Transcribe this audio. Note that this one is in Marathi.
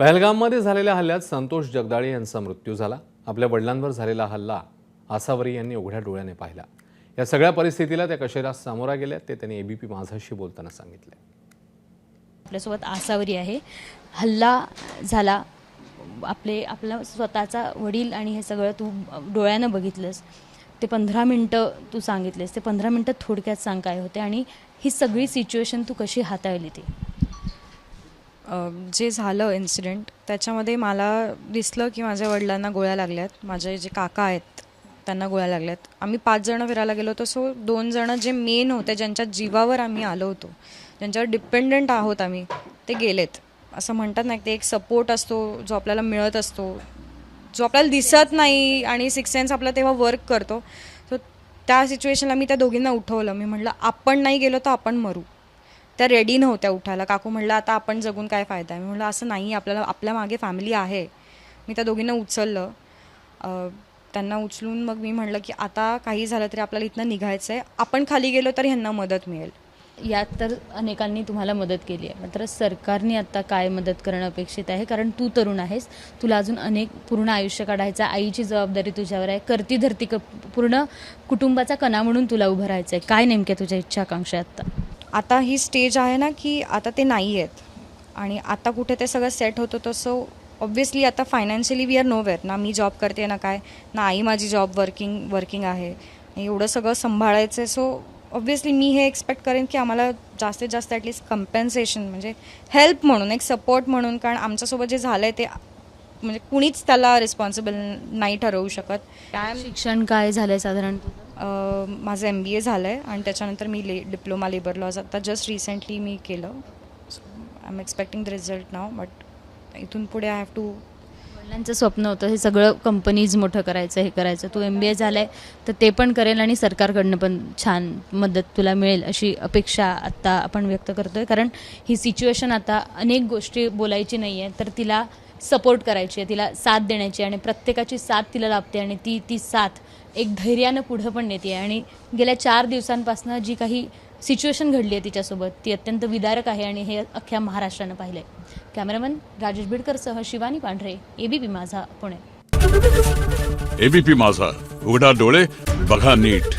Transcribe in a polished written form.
पहलगाममध्ये झालेल्या हल्ल्यात संतोष जगदाळे यांचा मृत्यू झाला। आपल्या वडिलांवर झालेला हल्ला आसावरी यांनी उघड्या डोळ्याने पाहिला। या सगळ्या परिस्थितीला त्या कशा सामोरा गेल्या ते त्यांनी एबीपी माझाशी बोलताना सांगितले। आपल्यासोबत आसावरी आहे। हल्ला झाला, आपला स्वतःचा वडील आणि हे सगळं तू डोळ्यानं बघितलंस। ते 15 मिनिटं तू सांगितलेस, ते 15 मिनिटं थोडक्यात सांग काय होते आणि ही सगळी सिच्युएशन तू कशी हाताळली ती? जे झालं इन्सिडेंट त्याच्यामध्ये मला दिसलं की माझ्या वडिलांना गोळ्या लागल्यात, माझे जे काका आहेत त्यांना गोळ्या लागल्यात। आम्ही 5 जण फिरायला गेलो होतो, सो 2 जण जे मेन होते, ज्यांच्या जीवावर आम्ही आलो होतो, ज्यांच्यावर डिपेंडंट आहोत आम्ही, ते गेलेत। असं म्हणतात ना, ते एक सपोर्ट असतो जो आपल्याला मिळत असतो, जो आपल्याला दिसत नाही आणि सिक्स सेन्स आपला तेव्हा वर्क करतो। सो त्या सिच्युएशनला मी त्या दोघींना उठवलं। मी म्हटलं आपण नाही गेलो तर आपण मरू। त्या रेडी नव्हत्या उठायला। काकू म्हटलं आता आपण जगून काय फायदा आहे? मी म्हटलं असं नाही, आपल्याला आपल्या मागे फॅमिली आहे। मी त्या दोघींना उचललं, त्यांना उचलून मग मी म्हटलं की आता काही झालं तरी आपल्याला इथनं निघायचं आहे, आपण खाली गेलो तर ह्यांना मदत मिळेल। यात तर अनेकांनी तुम्हाला मदत केली आहे, मात्र सरकारने आता काय मदत करणं अपेक्षित आहे? कारण तू तरुण आहेस, तुला अजून अनेक पूर्ण आयुष्य काढायचं, आईची जबाबदारी तुझ्यावर आहे, करती धरती पूर्ण कुटुंबाचा कणा म्हणून तुला उभं राहायचं आहे। काय नेमक्या तुझ्या इच्छा आकांक्षा आहेत आता? ही स्टेज आहे ना की आता ते नाही आहेत आणि आता कुठे ते सगळं सेट होतं, तसं ऑब्व्हियसली आता फायनान्शियली वी आर नोवेअर ना। मी जॉब करते ना काय ना, आई माझी जॉब वर्किंग आहे, एवढं सगळं सांभाळायचं आहे। सो ऑब्व्हियसली मी हे एक्सपेक्ट करेन की आम्हाला जास्तीत जास्त ॲटलिस्ट कम्पेन्सेशन, म्हणजे हेल्प म्हणून, एक सपोर्ट म्हणून, कारण आमच्यासोबत जे झालं आहे ते म्हणजे कुणीच त्याला रिस्पॉन्सिबल नाही ठरवू शकत। शिक्षण काय झालं आहे साधारण? माझं MBA झालं आहे आणि त्याच्यानंतर मी डिप्लोमा लेबर लॉज आता जस्ट रिसेंटली मी केलं। So I am expecting the result now, but इथून पुढे आय हॅव टू। वडिलांचं स्वप्न होतं हे सगळं कंपनीज मोठं करायचं, हे करायचं, तू MBA झालं आहे तर ते पण करेल आणि सरकारकडनं पण छान मदत तुला मिळेल अशी अपेक्षा आत्ता आपण व्यक्त करतो आहे। कारण ही सिच्युएशन आता अनेक गोष्टी बोलायची नाही आहे, तर तिला सपोर्ट करायची आहे, तिला साथ देण्याची, आणि प्रत्येकाची साथ तिला लाभते आणि ती साथ एक धैर्यानं पुढं पण नेते आहे। आणि गेल्या 4 दिवसांपासून जी काही सिच्युएशन घडली आहे तिच्यासोबत ती अत्यंत विदारक आहे आणि हे अख्ख्या महाराष्ट्रानं पाहिलं आहे। कॅमेरामन राजेश बिडकरसह शिवानी पांढरे, एबीपी माझा, पुणे। एबीपी माझा, उघडा डोळे बघा नीट।